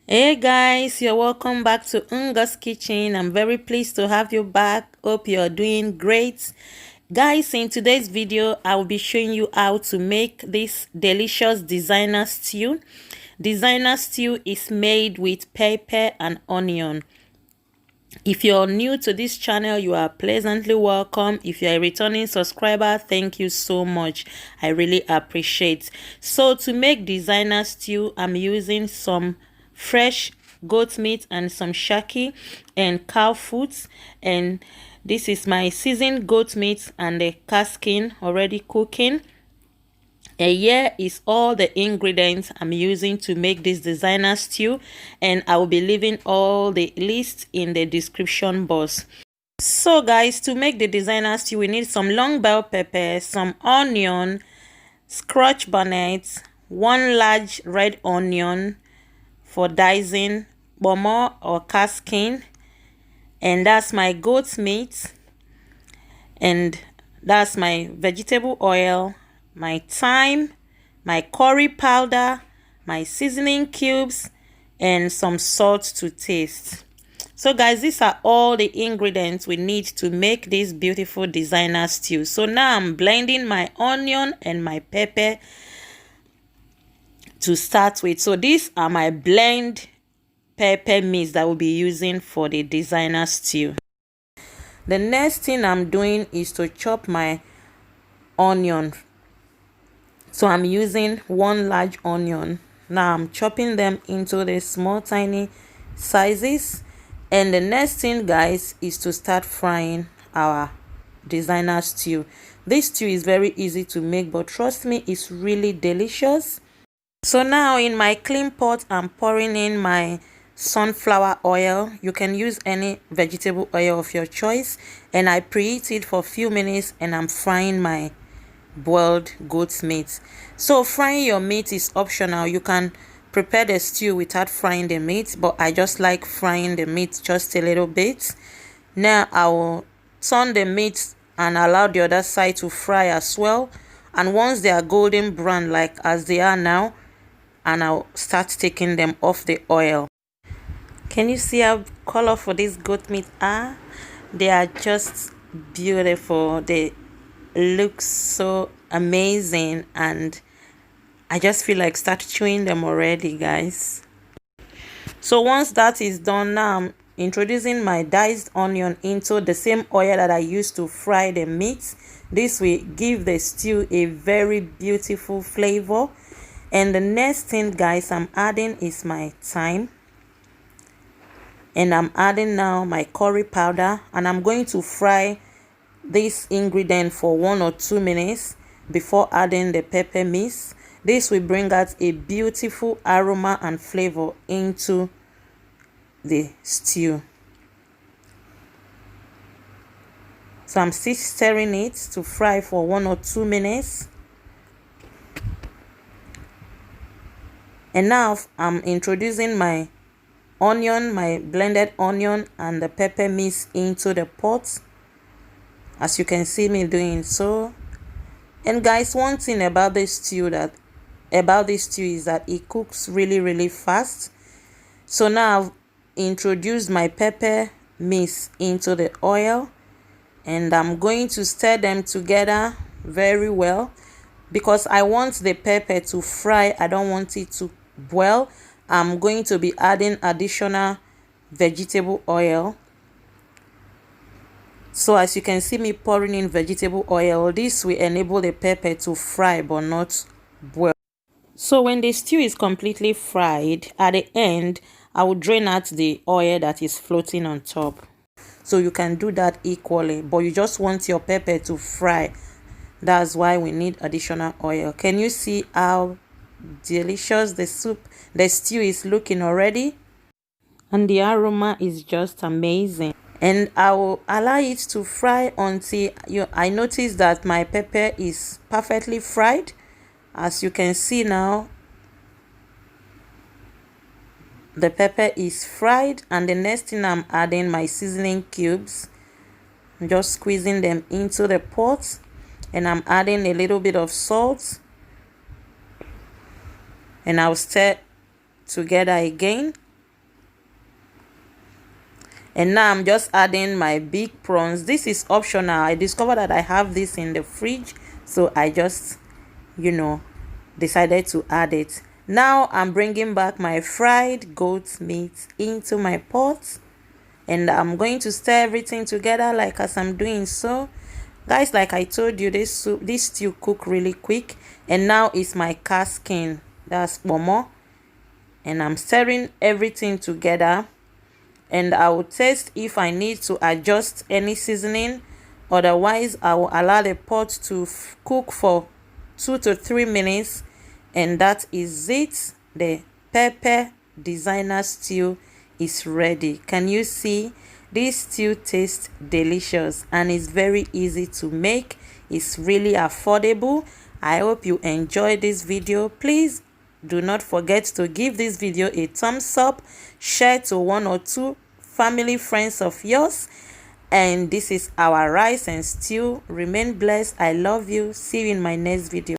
Hey guys, you're welcome back to Unga's Kitchen. I'm very pleased to have you back. Hope you're doing great. Guys, in today's video, I will be showing you how to make this delicious designer stew. Designer stew is made with pepper and onion. If you're new to this channel, you are pleasantly welcome. If you're a returning subscriber, thank you so much. I really appreciate. So to make designer stew, I'm using some fresh goat meat and some shaki and cow foot, and this is my seasoned goat meat and the casking already cooking. And here is all the ingredients I'm using to make this designer stew, and I will be leaving all the list in the description box. So guys, to make the designer stew, we need some long bell pepper, some onion, scotch bonnet, one large red onion for dicing, bomo or casking, and that's my goat meat, and that's my vegetable oil, my thyme, my curry powder, my seasoning cubes, and some salt to taste. So guys, these are all the ingredients we need to make this beautiful designer stew. So now I'm blending my onion and my pepper to start with. So these are my blend pepper mix that we'll be using for the designer stew. The next thing I'm doing is to chop my onion. So I'm using one large onion. Now I'm chopping them into the small tiny sizes. And the next thing, guys, is to start frying our designer stew. This stew is very easy to make, but trust me, it's really delicious. So now in my clean pot, I'm pouring in my sunflower oil. You can use any vegetable oil of your choice, and I preheat it for a few minutes, and I'm frying my boiled goat's meat. So frying your meat is optional. You can prepare the stew without frying the meat, but I just like frying the meat just a little bit. Now I will turn the meat and allow the other side to fry as well, and once they are golden brown like as they are now, and I'll start taking them off the oil. Can you see how colorful these goat meat are? They are just beautiful. They look so amazing, and I just feel like start chewing them already, guys. So once that is done, now I'm introducing my diced onion into the same oil that I used to fry the meat. This will give the stew a very beautiful flavor. And the next thing, guys, I'm adding is my thyme, and I'm adding now my curry powder, and I'm going to fry this ingredient for 1 or 2 minutes before adding the pepper mix. This will bring out a beautiful aroma and flavor into the stew. So I'm still stirring it to fry for 1 or 2 minutes. And now I'm introducing my onion, my blended onion and the pepper mix into the pot, as you can see me doing so. And guys, one thing about this stew is that it cooks really fast. So now I've introduced my pepper mix into the oil, and I'm going to stir them together very well because I want the pepper to fry. I don't want it to boil. I'm going to be adding additional vegetable oil. So as you can see me pouring in vegetable oil, this will enable the pepper to fry but not boil. So when the stew is completely fried, at the end, I will drain out the oil that is floating on top. So you can do that equally, but you just want your pepper to fry. That's why we need additional oil. Can you see how delicious the stew is looking already? And the aroma is just amazing. And I will allow it to fry until I notice that my pepper is perfectly fried. As you can see now, the pepper is fried, and the next thing I'm adding my seasoning cubes. I'm just squeezing them into the pot, and I'm adding a little bit of salt, and I'll stir together again. And now I'm just adding my big prawns. This is optional. I discovered that I have this in the fridge, so I just, decided to add it. Now I'm bringing back my fried goat meat into my pot, and I'm going to stir everything together like as I'm doing so. Guys, like I told you, this stew cook really quick. And now it's my casking, that's momo, and I'm stirring everything together. And I will taste if I need to adjust any seasoning. Otherwise, I will allow the pot to cook for 2 to 3 minutes, and that is it. The pepper designer stew is ready. Can you see? This stew tastes delicious and is very easy to make. It's really affordable. I hope you enjoyed this video. Please do not forget to give this video a thumbs up, share to 1 or 2 family friends of yours. And this is our rice and stew. Remain blessed. I love you. See you in my next video.